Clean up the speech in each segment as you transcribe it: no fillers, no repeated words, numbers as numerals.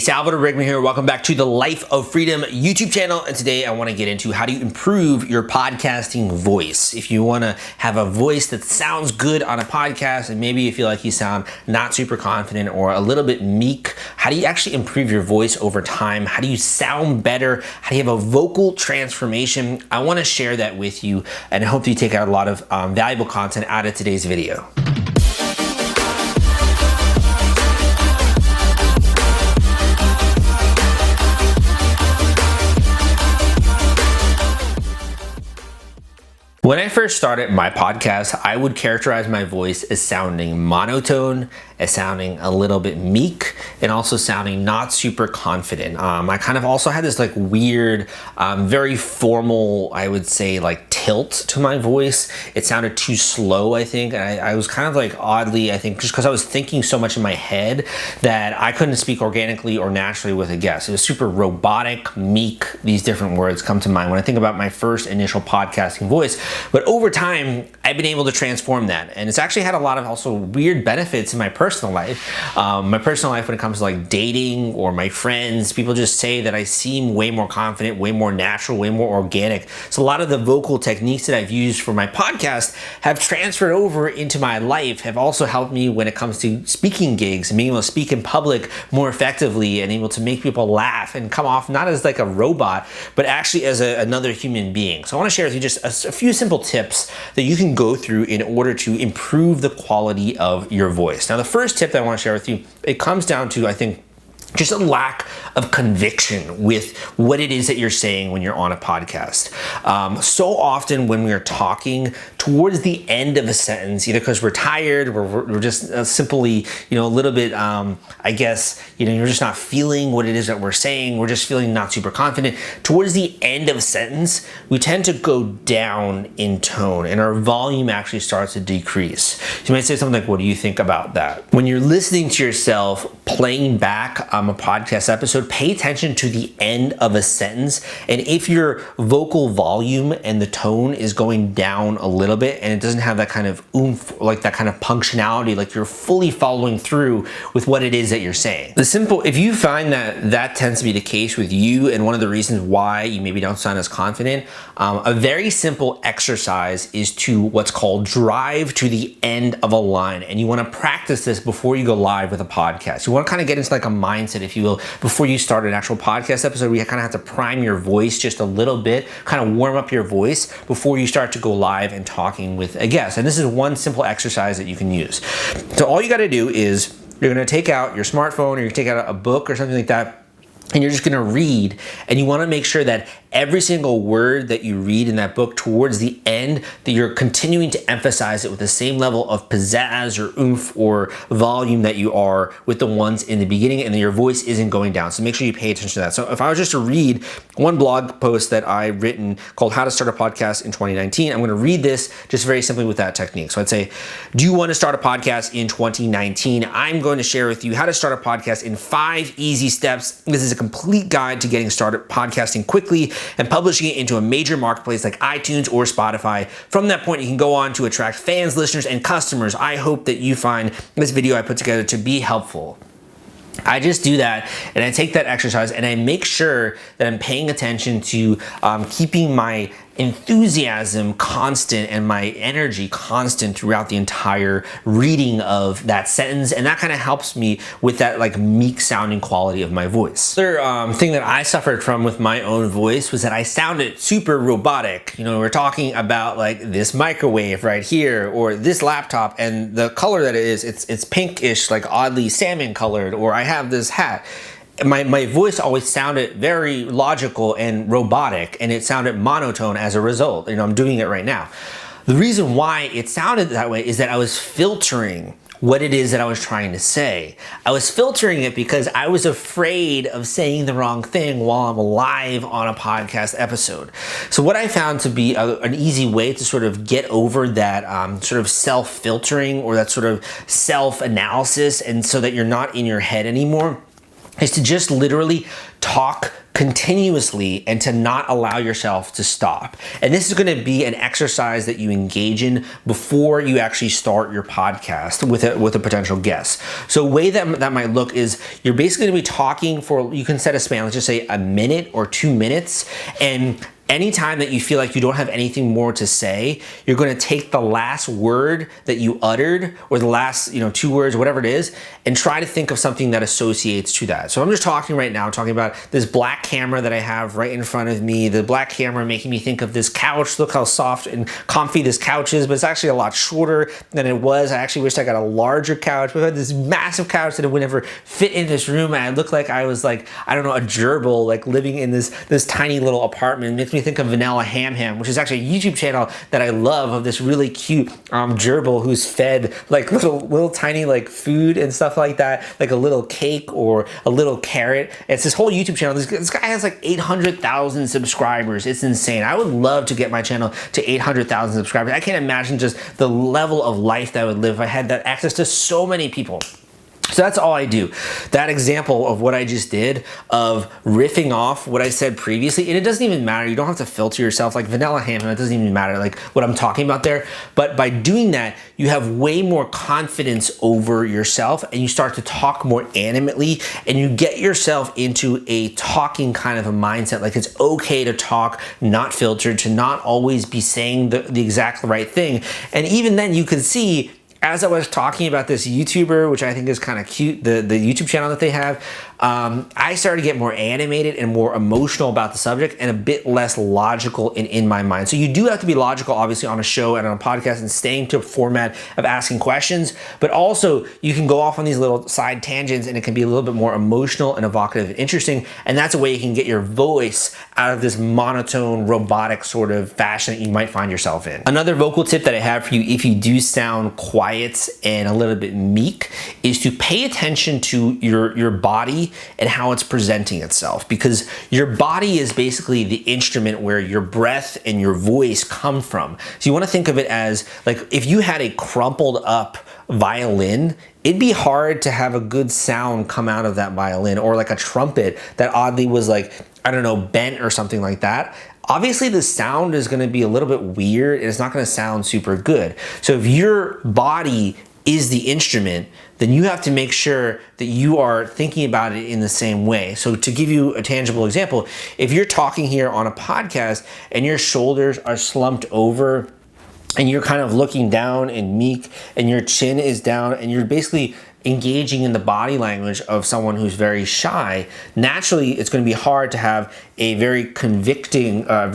Salvador Briggman here. Welcome back to the Life of Freedom YouTube channel. And today I want to get into how do you improve your podcasting voice. If you want to have a voice that sounds good on a podcast and maybe you feel like you sound not super confident or a little bit meek, how do you actually improve your voice over time? How do you sound better? How do you have a vocal transformation? I want to share that with you and I hope you take out a lot of valuable content out of today's video. When I first started my podcast, I would characterize my voice as sounding monotone, as sounding a little bit meek, and also sounding not super confident. I kind of also had this like weird, very formal, I would say like tilt to my voice. It sounded too slow, I think. And I was kind of like oddly, I think, just because I was thinking so much in my head that I couldn't speak organically or naturally with a guest. It was super robotic, meek. These different words come to mind when I think about my first initial podcasting voice. But over time, I've been able to transform that. And it's actually had a lot of also weird benefits in my personal life. My personal life when it comes to like dating or my friends, people just say that I seem way more confident, way more natural, way more organic. So a lot of the vocal techniques that I've used for my podcast have transferred over into my life, have also helped me when it comes to speaking gigs and being able to speak in public more effectively and able to make people laugh and come off not as like a robot, but actually as another human being. So I want to share with you just a few simple tips that you can go through in order to improve the quality of your voice. Now, the first tip that I want to share with you, it comes down to, I think, just a lack of conviction with what it is that you're saying when you're on a podcast. So often when we are talking towards the end of a sentence, either because we're tired or we're just simply, a little bit, I guess, you're just not feeling what it is that we're saying. We're just feeling not super confident. Towards the end of a sentence, we tend to go down in tone and our volume actually starts to decrease. You might say something like, what do you think about that? When you're listening to yourself playing back a podcast episode, pay attention to the end of a sentence. And if your vocal volume and the tone is going down a little bit and it doesn't have that kind of oomph, like that kind of punctionality, like you're fully following through with what it is that you're saying. If you find that tends to be the case with you and one of the reasons why you maybe don't sound as confident, a very simple exercise is to what's called drive to the end of a line. And you want to practice this before you go live with a podcast. You want to kind of get into like a mindset, if you will, before you start an actual podcast episode, where you kind of have to prime your voice just a little bit, kind of warm up your voice before you start to go live and talking with a guest. And this is one simple exercise that you can use. So all you got to do is you're going to take out your smartphone or you take out a book or something like that, and you're just going to read, and you want to make sure that every single word that you read in that book towards the end, that you're continuing to emphasize it with the same level of pizzazz or oomph or volume that you are with the ones in the beginning, and that your voice isn't going down. So make sure you pay attention to that. So if I was just to read one blog post that I've written called How to Start a Podcast in 2019, I'm going to read this just very simply with that technique. So I'd say, do you want to start a podcast in 2019? I'm going to share with you how to start a podcast in 5 easy steps. This is a complete guide to getting started podcasting quickly and publishing it into a major marketplace like iTunes or Spotify. From that point, you can go on to attract fans, listeners, and customers. I hope that you find this video I put together to be helpful. I just do that and I take that exercise and I make sure that I'm paying attention to keeping my enthusiasm constant and my energy constant throughout the entire reading of that sentence, and that kind of helps me with that like meek sounding quality of my voice. Another thing that I suffered from with my own voice was that I sounded super robotic. We're talking about like this microwave right here or this laptop and the color that it is, it's pinkish, like oddly salmon colored, or I have this hat. My voice always sounded very logical and robotic, and it sounded monotone as a result. I'm doing it right now. The reason why it sounded that way is that I was filtering what it is that I was trying to say. I was filtering it because I was afraid of saying the wrong thing while I'm live on a podcast episode. So what I found to be an easy way to sort of get over that sort of self-filtering or that sort of self-analysis, and so that you're not in your head anymore, is to just literally talk continuously and to not allow yourself to stop. And this is going to be an exercise that you engage in before you actually start your podcast with a potential guest. So a way that might look is you're basically going to be talking for, you can set a span, let's just say a minute or 2 minutes, and anytime that you feel like you don't have anything more to say, you're going to take the last word that you uttered, or the last 2 words, whatever it is, and try to think of something that associates to that. So I'm just talking right now, talking about this black camera that I have right in front of me, the black camera making me think of this couch. Look how soft and comfy this couch is, but it's actually a lot shorter than it was. I actually wished I got a larger couch. We had this massive couch that it would never fit in this room, and I looked like I was like, I don't know, a gerbil, like living in this tiny little apartment. It makes me think of Vanilla Ham, which is actually a YouTube channel that I love, of this really cute gerbil who's fed like little tiny like food and stuff like that, like a little cake or a little carrot. It's this whole YouTube channel. This guy has like 800,000 subscribers. It's insane. I would love to get my channel to 800,000 subscribers. I can't imagine just the level of life that I would live if I had that access to so many people. So that's all I do. That example of what I just did, of riffing off what I said previously, and it doesn't even matter. You don't have to filter yourself like Vanilla Ham. It doesn't even matter like what I'm talking about there. But by doing that, you have way more confidence over yourself, and you start to talk more animately, and you get yourself into a talking kind of a mindset. Like it's okay to talk not filtered, to not always be saying the exact right thing. And even then you can see, as I was talking about this YouTuber, which I think is kind of cute, the YouTube channel that they have, I started to get more animated and more emotional about the subject, and a bit less logical in my mind. So you do have to be logical, obviously, on a show and on a podcast, and staying to a format of asking questions, but also you can go off on these little side tangents, and it can be a little bit more emotional and evocative and interesting, and that's a way you can get your voice out of this monotone, robotic sort of fashion that you might find yourself in. Another vocal tip that I have for you, if you do sound quiet and a little bit meek, is to pay attention to your body and how it's presenting itself, because your body is basically the instrument where your breath and your voice come from. So you want to think of it as like if you had a crumpled up violin, it'd be hard to have a good sound come out of that violin, or like a trumpet that oddly was like, I don't know, bent or something like that. Obviously the sound is going to be a little bit weird, and it's not going to sound super good. So if your body is the instrument, then you have to make sure that you are thinking about it in the same way. So to give you a tangible example, if you're talking here on a podcast and your shoulders are slumped over, and you're kind of looking down and meek, and your chin is down, and you're basically engaging in the body language of someone who's very shy, naturally it's going to be hard to have a very convicting, a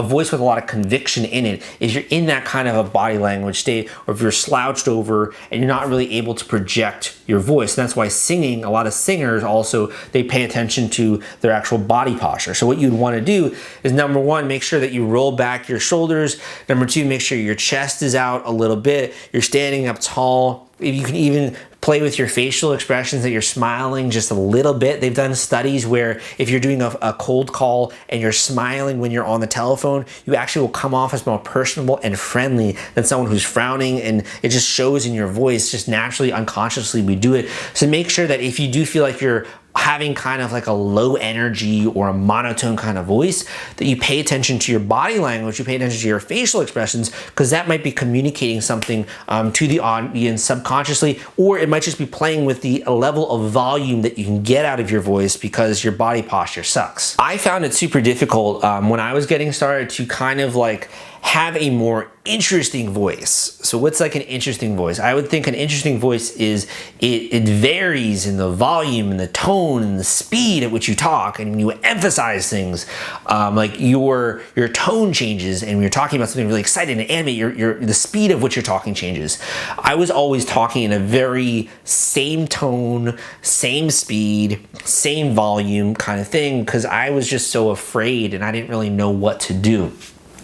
voice with a lot of conviction in it if you're in that kind of a body language state, or if you're slouched over and you're not really able to project your voice. And that's why singing, a lot of singers also, they pay attention to their actual body posture. So what you'd want to do is, number one, make sure that you roll back your shoulders. Number two, make sure your chest is out a little bit. You're standing up tall. If you can even play with your facial expressions, that you're smiling just a little bit. They've done studies where if you're doing a cold call and you're smiling when you're on the telephone, you actually will come off as more personable and friendly than someone who's frowning, and it just shows in your voice. Just naturally, unconsciously, we do it. So make sure that if you do feel like you're having kind of like a low energy or a monotone kind of voice, that you pay attention to your body language, you pay attention to your facial expressions, because that might be communicating something to the audience subconsciously, or it might just be playing with the level of volume that you can get out of your voice because your body posture sucks. I found it super difficult when I was getting started to kind of like have a more interesting voice. So what's like an interesting voice? I would think an interesting voice is it varies in the volume and the tone and the speed at which you talk, and you emphasize things. Like your tone changes, and when you're talking about something really exciting and animated, the speed of which you're talking changes. I was always talking in a very same tone, same speed, same volume kind of thing, because I was just so afraid and I didn't really know what to do.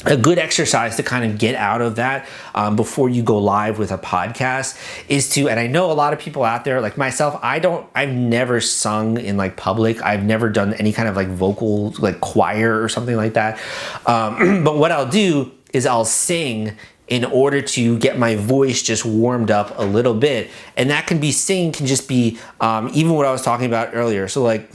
A good exercise to kind of get out of that before you go live with a podcast is to, and I know a lot of people out there like myself, I've never sung in like public. I've never done any kind of like vocal, like choir or something like that. But what I'll do is I'll sing in order to get my voice just warmed up a little bit. And that can be, singing can just be even what I was talking about earlier. So like,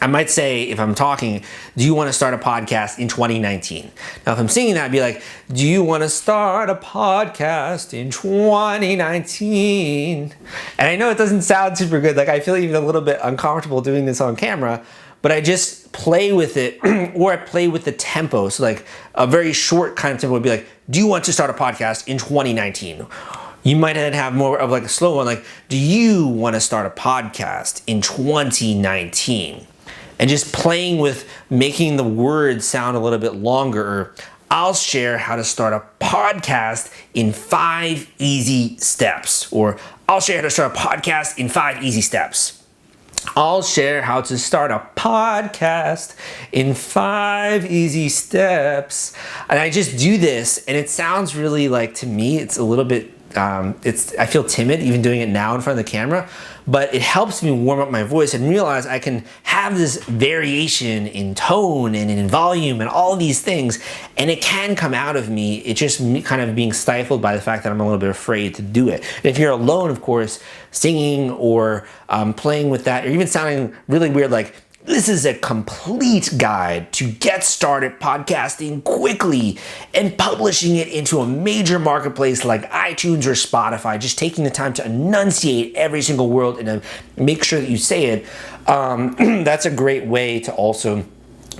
I might say, if I'm talking, do you want to start a podcast in 2019? Now, if I'm singing that, I'd be like, do you want to start a podcast in 2019? And I know it doesn't sound super good. Like, I feel even a little bit uncomfortable doing this on camera, but I just play with it, or I play with the tempo. So like a very short kind of tempo would be like, do you want to start a podcast in 2019? You might have more of like a slow one, like, do you want to start a podcast in 2019? And just playing with making the words sound a little bit longer. Or I'll share how to start a podcast in 5 easy steps. Or I'll share how to start a podcast in 5 easy steps. I'll share how to start a podcast in 5 easy steps. And I just do this, and it sounds really like, to me, it's a little bit, I feel timid even doing it now in front of the camera, but it helps me warm up my voice and realize I can have this variation in tone and in volume and all these things, and it can come out of me. It's just me kind of being stifled by the fact that I'm a little bit afraid to do it. And if you're alone, of course, singing or playing with that, or even sounding really weird, like, this is a complete guide to get started podcasting quickly and publishing it into a major marketplace like iTunes or Spotify, just taking the time to enunciate every single word and to make sure that you say it. That's a great way to also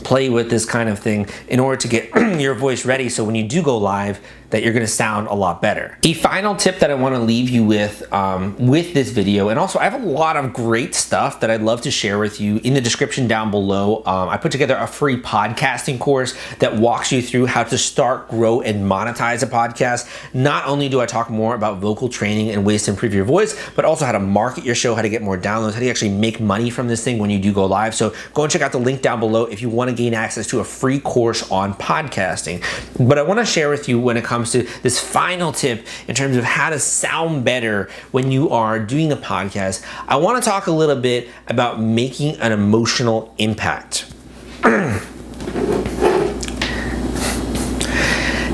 play with this kind of thing in order to get your voice ready, so when you do go live, that you're going to sound a lot better. A final tip that I want to leave you with this video, and also I have a lot of great stuff that I'd love to share with you in the description down below. I put together a free podcasting course that walks you through how to start, grow, and monetize a podcast. Not only do I talk more about vocal training and ways to improve your voice, but also how to market your show, how to get more downloads, how to actually make money from this thing when you do go live. So go and check out the link down below if you want to gain access to a free course on podcasting. But I want to share with you, when it comes to this final tip in terms of how to sound better when you are doing a podcast, I want to talk a little bit about making an emotional impact.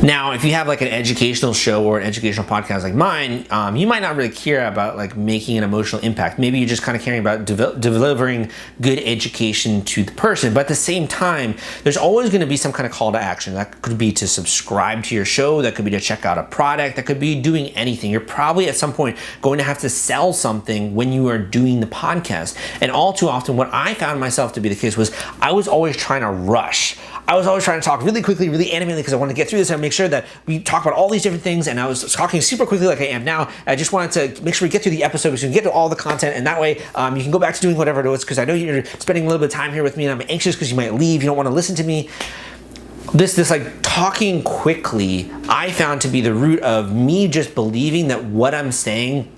Now, if you have like an educational show or an educational podcast like mine, you might not really care about like making an emotional impact. Maybe you're just kind of caring about delivering good education to the person. But at the same time, there's always going to be some kind of call to action. That could be to subscribe to your show. That could be to check out a product. That could be doing anything. You're probably at some point going to have to sell something when you are doing the podcast. And all too often, what I found myself to be the case was I was always trying to rush. I was always trying to talk really quickly, really animatedly, because I wanted to get through this and make sure that we talk about all these different things. And I was talking super quickly like I am now. I just wanted to make sure we get through the episode so we can get to all the content. And that way you can go back to doing whatever it was, because I know you're spending a little bit of time here with me and I'm anxious because you might leave. You don't want to listen to me. This like talking quickly, I found to be the root of me just believing that what I'm saying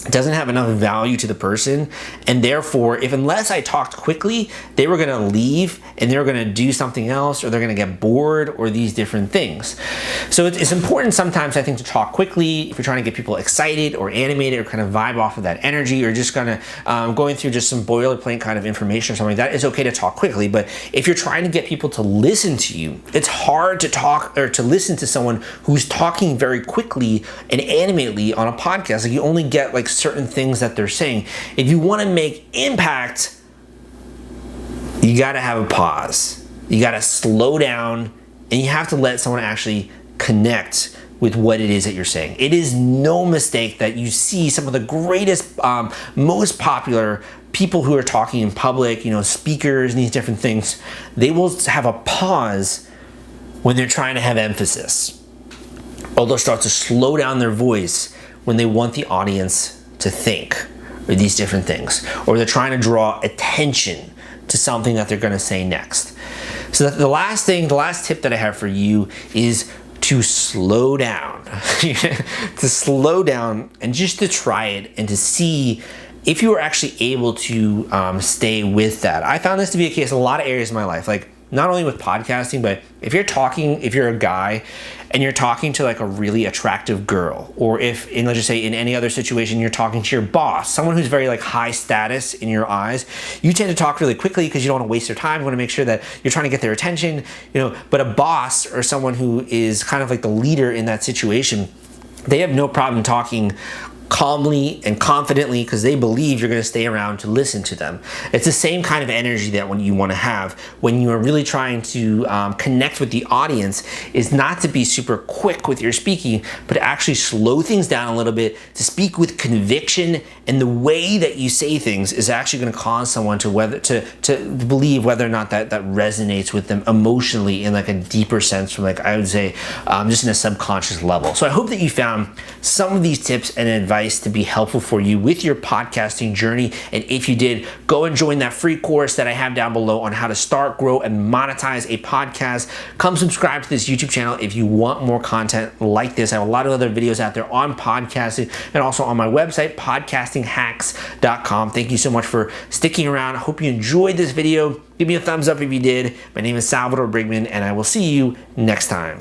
doesn't have enough value to the person, and therefore unless I talked quickly, they were going to leave and they were going to do something else, or they're going to get bored, or these different things. So it's important sometimes, I think, to talk quickly if you're trying to get people excited or animated or kind of vibe off of that energy, or just kind of going through just some boilerplate kind of information or something. That is okay to talk quickly. But if you're trying to get people to listen to you, it's hard to talk or to listen to someone who's talking very quickly and animatedly on a podcast. Like, you only get like certain things that they're saying. If you want to make impact, you got to have a pause. You got to slow down, and you have to let someone actually connect with what it is that you're saying. It is no mistake that you see some of the greatest, most popular people who are talking in public, speakers and these different things, they will have a pause when they're trying to have emphasis. Or they'll start to slow down their voice when they want the audience to think, or these different things, or they're trying to draw attention to something that they're going to say next. So the last tip that I have for you is to slow down. To slow down and just to try it and to see if you are actually able to stay with that. I found this to be a case in a lot of areas of my life, like not only with podcasting, but if you're a guy and you're talking to like a really attractive girl, or if let's just say in any other situation, you're talking to your boss, someone who's very like high status in your eyes, you tend to talk really quickly because you don't want to waste their time. You want to make sure that you're trying to get their attention, but a boss or someone who is kind of like the leader in that situation, they have no problem talking calmly and confidently because they believe you're going to stay around to listen to them. It's the same kind of energy that when you want to have when you are really trying to connect with the audience, is not to be super quick with your speaking, but to actually slow things down a little bit, to speak with conviction, and the way that you say things is actually going to cause someone to believe whether or not that resonates with them emotionally in like a deeper sense, from like, I would say, just in a subconscious level. So I hope that you found some of these tips and advice to be helpful for you with your podcasting journey. And if you did, go and join that free course that I have down below on how to start, grow, and monetize a podcast. Come subscribe to this YouTube channel if you want more content like this. I have a lot of other videos out there on podcasting and also on my website, podcastinghacks.com. Thank you so much for sticking around. I hope you enjoyed this video. Give me a thumbs up if you did. My name is Salvador Briggman, and I will see you next time.